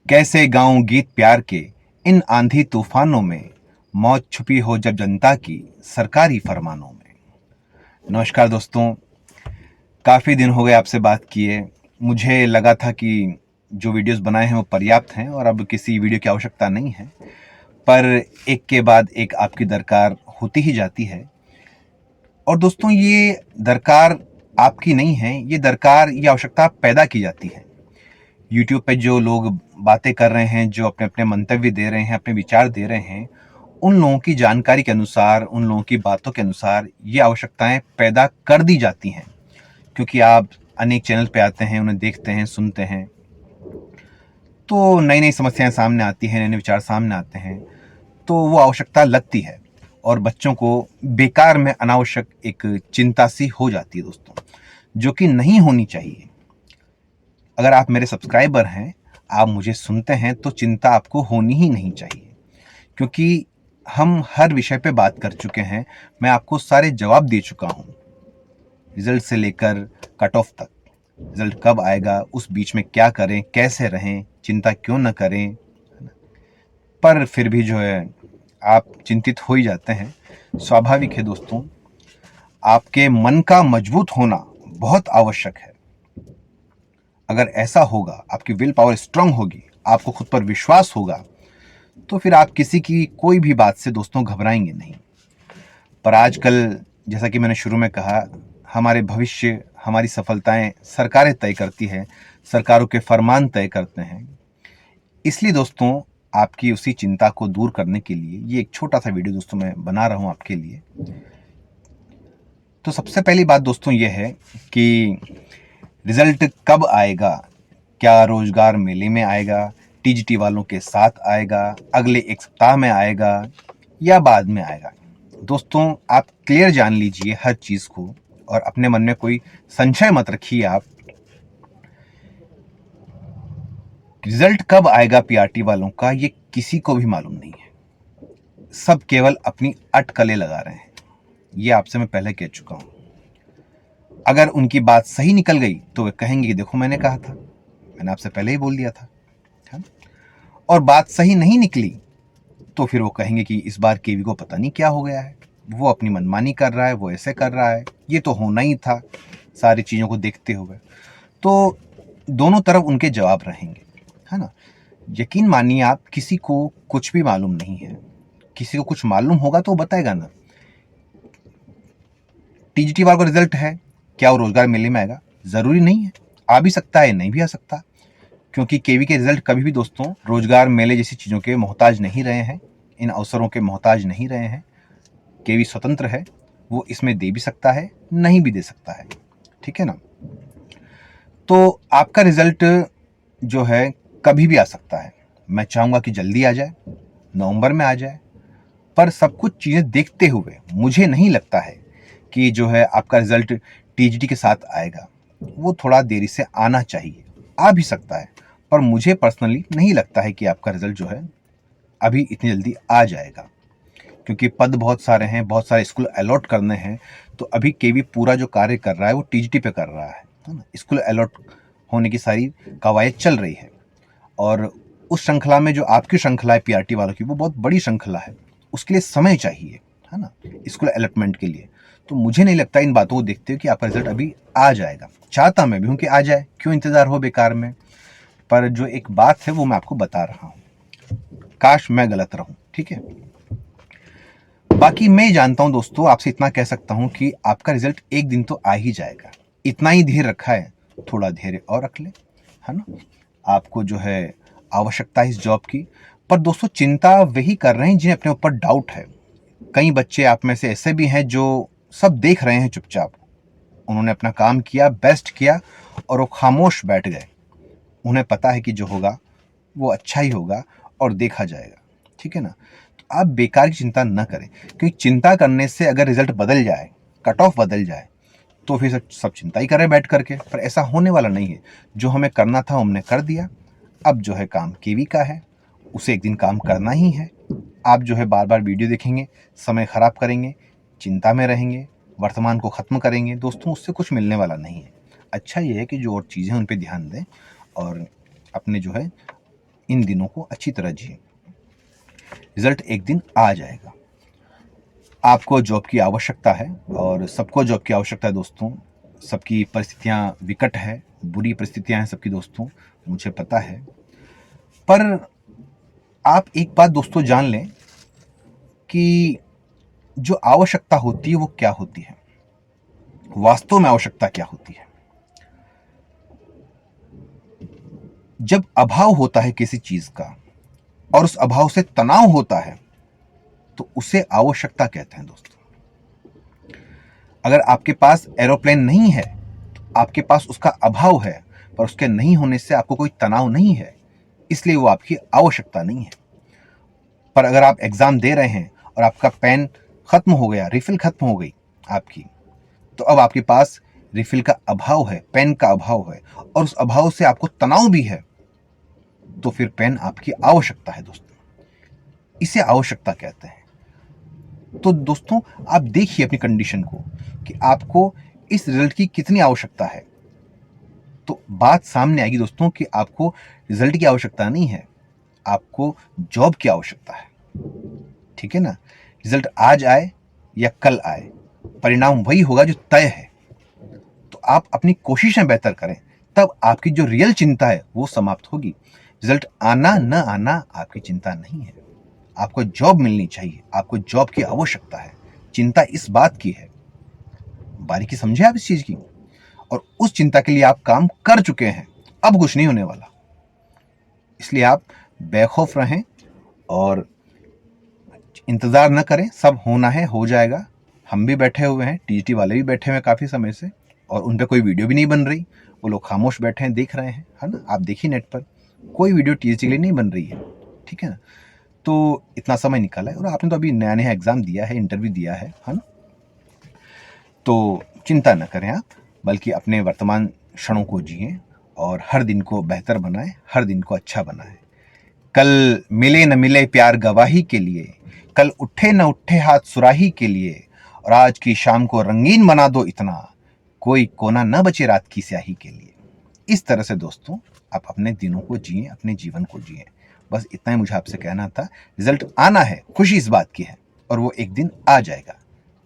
कैसे गाऊं गीत प्यार के इन आंधी तूफानों में, मौत छुपी हो जब जनता की सरकारी फरमानों में। नमस्कार दोस्तों, काफ़ी दिन हो गए आपसे बात किए। मुझे लगा था कि जो वीडियोस बनाए हैं वो पर्याप्त हैं और अब किसी वीडियो की आवश्यकता नहीं है, पर एक के बाद एक आपकी दरकार होती ही जाती है। और दोस्तों, ये दरकार आपकी नहीं है, ये दरकार, ये आवश्यकता पैदा की जाती है। यूट्यूब पे जो लोग बातें कर रहे हैं, जो अपने अपने मंतव्य दे रहे हैं, अपने विचार दे रहे हैं, उन लोगों की जानकारी के अनुसार, उन लोगों की बातों के अनुसार ये आवश्यकताएं पैदा कर दी जाती हैं। क्योंकि आप अनेक चैनल पे आते हैं, उन्हें देखते हैं, सुनते हैं, तो नई नई समस्याएं सामने आती हैं, नए नए विचार सामने आते हैं, तो वो आवश्यकता लगती है और बच्चों को बेकार में अनावश्यक एक चिंता सी हो जाती है दोस्तों, जो कि नहीं होनी चाहिए। अगर आप मेरे सब्सक्राइबर हैं, आप मुझे सुनते हैं, तो चिंता आपको होनी ही नहीं चाहिए, क्योंकि हम हर विषय पे बात कर चुके हैं। मैं आपको सारे जवाब दे चुका हूं, रिजल्ट से लेकर कट ऑफ तक। रिजल्ट कब आएगा, उस बीच में क्या करें, कैसे रहें, चिंता क्यों न करें। पर फिर भी जो है, आप चिंतित हो ही जाते हैं। स्वाभाविक है दोस्तों, आपके मन का मजबूत होना बहुत आवश्यक है। अगर ऐसा होगा, आपकी विल पावर स्ट्रांग होगी, आपको खुद पर विश्वास होगा, तो फिर आप किसी की कोई भी बात से दोस्तों घबराएंगे नहीं। पर आजकल, जैसा कि मैंने शुरू में कहा, हमारे भविष्य, हमारी सफलताएं सरकारें तय करती है, सरकारों के फरमान तय करते हैं। इसलिए दोस्तों, आपकी उसी चिंता को दूर करने के लिए ये एक छोटा सा वीडियो दोस्तों मैं बना रहा हूं आपके लिए। तो सबसे पहली बात दोस्तों ये है कि रिजल्ट कब आएगा? क्या रोजगार मेले में आएगा, टीजीटी वालों के साथ आएगा, अगले एक सप्ताह में आएगा, या बाद में आएगा? दोस्तों, आप क्लियर जान लीजिए हर चीज को और अपने मन में कोई संशय मत रखिए। आप, रिजल्ट कब आएगा पीआरटी वालों का, ये किसी को भी मालूम नहीं है। सब केवल अपनी अटकलें लगा रहे हैं। ये आपसे मैं पहले कह चुका हूं। अगर उनकी बात सही निकल गई तो वे कहेंगे कि देखो, मैंने कहा था, मैंने आपसे पहले ही बोल दिया था, है ना? और बात सही नहीं निकली तो फिर वो कहेंगे कि इस बार केवी को पता नहीं क्या हो गया है, वो अपनी मनमानी कर रहा है, वो ऐसे कर रहा है, ये तो होना ही था सारी चीज़ों को देखते हुए। तो दोनों तरफ उनके जवाब रहेंगे, है ना? यकीन मानिए, आप, किसी को कुछ भी मालूम नहीं है। किसी को कुछ मालूम होगा तो वो बताएगा ना। टीजीटी वाला का रिजल्ट है, क्या वो रोजगार मेले में आएगा? जरूरी नहीं है, आ भी सकता है, नहीं भी आ सकता। क्योंकि केवी के रिजल्ट कभी भी दोस्तों रोजगार मेले जैसी चीज़ों के मोहताज नहीं रहे हैं, इन अवसरों के मोहताज नहीं रहे हैं। केवी स्वतंत्र है, वो इसमें दे भी सकता है, नहीं भी दे सकता है, ठीक है ना? तो आपका रिजल्ट जो है कभी भी आ सकता है। मैं चाहूँगा कि जल्दी आ जाए, नवंबर में आ जाए, पर सब कुछ चीज़ें देखते हुए मुझे नहीं लगता है कि जो है आपका रिजल्ट टीजीटी के साथ आएगा। वो थोड़ा देरी से आना चाहिए, आ भी सकता है, पर मुझे पर्सनली नहीं लगता है कि आपका रिजल्ट जो है अभी इतनी जल्दी आ जाएगा। क्योंकि पद बहुत सारे हैं, बहुत सारे स्कूल अलॉट करने हैं। तो अभी केवी पूरा जो कार्य कर रहा है वो टीजीटी पे कर रहा है ना? स्कूल अलॉट होने की सारी कवायद चल रही है, और उस श्रृंखला में जो आपकी श्रृंखला है पीआरटी वालों की, वो बहुत बड़ी श्रृंखला है। उसके लिए समय चाहिए, है ना, स्कूल अलॉटमेंट के लिए। तो मुझे नहीं लगता इन बातों को देखते हुए कि आपका रिजल्ट अभी आ जाएगा। चाहता मैं भी हूँ कि आ जाए, क्यों इंतजार हो बेकार में। पर जो एक बात है वो मैं आपको बता रहा हूँ, काश मैं गलत रहूं, ठीक है? बाकी मैं जानता हूं दोस्तों, आपसे इतना कह सकता हूं कि आपका रिजल्ट एक दिन तो आ ही जाएगा। इतना ही धीर रखा है, थोड़ा धैर्य और रख ले, है ना? आपको जो है आवश्यकता है इस जॉब की। पर दोस्तों, चिंता वही कर रहे हैं जिन्हें अपने ऊपर डाउट है। कई बच्चे आप में से ऐसे भी हैं जो सब देख रहे हैं चुपचाप। उन्होंने अपना काम किया, बेस्ट किया, और वो खामोश बैठ गए। उन्हें पता है कि जो होगा वो अच्छा ही होगा और देखा जाएगा, ठीक है ना? तो आप बेकार की चिंता न करें, क्योंकि चिंता करने से अगर रिजल्ट बदल जाए, कट ऑफ बदल जाए, तो फिर सब चिंता ही करें बैठ करके। पर ऐसा होने वाला नहीं है। जो हमें करना था हमने कर दिया। अब जो है काम केवी का है, उसे एक दिन काम करना ही है। आप जो है बार बार वीडियो देखेंगे, समय खराब करेंगे, चिंता में रहेंगे, वर्तमान को ख़त्म करेंगे, दोस्तों उससे कुछ मिलने वाला नहीं है। अच्छा ये है कि जो और चीज़ें उन पर ध्यान दें और अपने जो है इन दिनों को अच्छी तरह जिए। रिजल्ट एक दिन आ जाएगा। आपको जॉब की आवश्यकता है और सबको जॉब की आवश्यकता है दोस्तों। सबकी परिस्थितियां विकट है, बुरी परिस्थितियां हैं सबकी दोस्तों, मुझे पता है। पर आप एक बात दोस्तों जान लें कि जो आवश्यकता होती है वो क्या होती है, वास्तव में आवश्यकता क्या होती है। जब अभाव होता है किसी चीज का और उस अभाव से तनाव होता है तो उसे आवश्यकता कहते हैं दोस्तों। अगर आपके पास एरोप्लेन नहीं है तो आपके पास उसका अभाव है, पर उसके नहीं होने से आपको कोई तनाव नहीं है, इसलिए वो आपकी आवश्यकता नहीं है। पर अगर आप एग्जाम दे रहे हैं और आपका पेन खत्म हो गया, रिफिल खत्म हो गई आपकी, तो अब आपके पास रिफिल का अभाव है, पेन का अभाव है और उस अभाव से आपको तनाव भी है, तो फिर पेन आपकी आवश्यकता है दोस्तों। इसे आवश्यकता कहते हैं। तो दोस्तों आप देखिए अपनी कंडीशन को कि आपको इस रिजल्ट की कितनी आवश्यकता है, तो बात सामने आएगी दोस्तों कि आपको रिजल्ट की आवश्यकता नहीं है, आपको जॉब की आवश्यकता है। ठीक है ना। रिजल्ट आज आए या कल आए, परिणाम वही होगा जो तय है। तो आप अपनी कोशिशें बेहतर करें, तब आपकी जो रियल चिंता है वो समाप्त होगी। रिजल्ट आना न आना आपकी चिंता नहीं है, आपको जॉब मिलनी चाहिए, आपको जॉब की आवश्यकता है। चिंता इस बात की है, बारीकी समझे आप इस चीज की, और उस चिंता के लिए आप काम कर चुके हैं, अब कुछ नहीं होने वाला। इसलिए आप बेखौफ रहें और इंतजार न करें, सब होना है हो जाएगा। हम भी बैठे हुए हैं, टीजीटी वाले भी बैठे हुए हैं काफी समय से, और उन पे कोई वीडियो भी नहीं बन रही, वो लोग खामोश बैठे हैं, देख रहे हैं, है ना। आप देखिए नेट पर कोई वीडियो टीजीटी के लिए नहीं बन रही है, ठीक है ना। तो इतना समय निकाला है और आपने तो अभी नया नया एग्जाम दिया है, इंटरव्यू दिया है ना। तो चिंता न करें आप, बल्कि अपने वर्तमान क्षणों को जिएं और हर दिन को बेहतर बनाएं, हर दिन को अच्छा बनाएं। कल मिले न मिले प्यार गवाही के लिए, कल उठे न उठे हाथ सुराही के लिए, और आज की शाम को रंगीन बना दो इतना, कोई कोना न बचे रात की स्याही के लिए। इस तरह से दोस्तों आप अपने दिनों को जिए, अपने जीवन को जिए। बस इतना ही मुझे आपसे कहना था। रिजल्ट आना है, खुशी इस बात की है, और वो एक दिन आ जाएगा,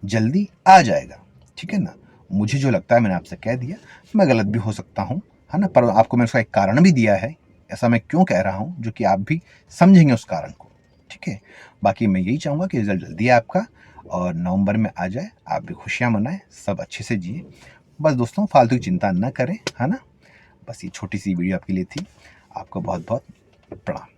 जल्दी आ जाएगा, ठीक है ना। मुझे जो लगता है मैंने आपसे कह दिया, मैं गलत भी हो सकता हूँ, है ना, पर आपको मैंने उसका एक कारण भी दिया है, ऐसा मैं क्यों कह रहा हूँ, जो कि आप भी समझेंगे उस कारण को, ठीक है। बाकी मैं यही चाहूँगा कि रिजल्ट जल्दी है आपका और नवंबर में आ जाए, आप भी खुशियाँ मनाएं, सब अच्छे से जिए। बस दोस्तों फालतू की चिंता न करें, है ना। बस ये छोटी सी वीडियो आपके लिए थी। आपको बहुत बहुत प्रणाम।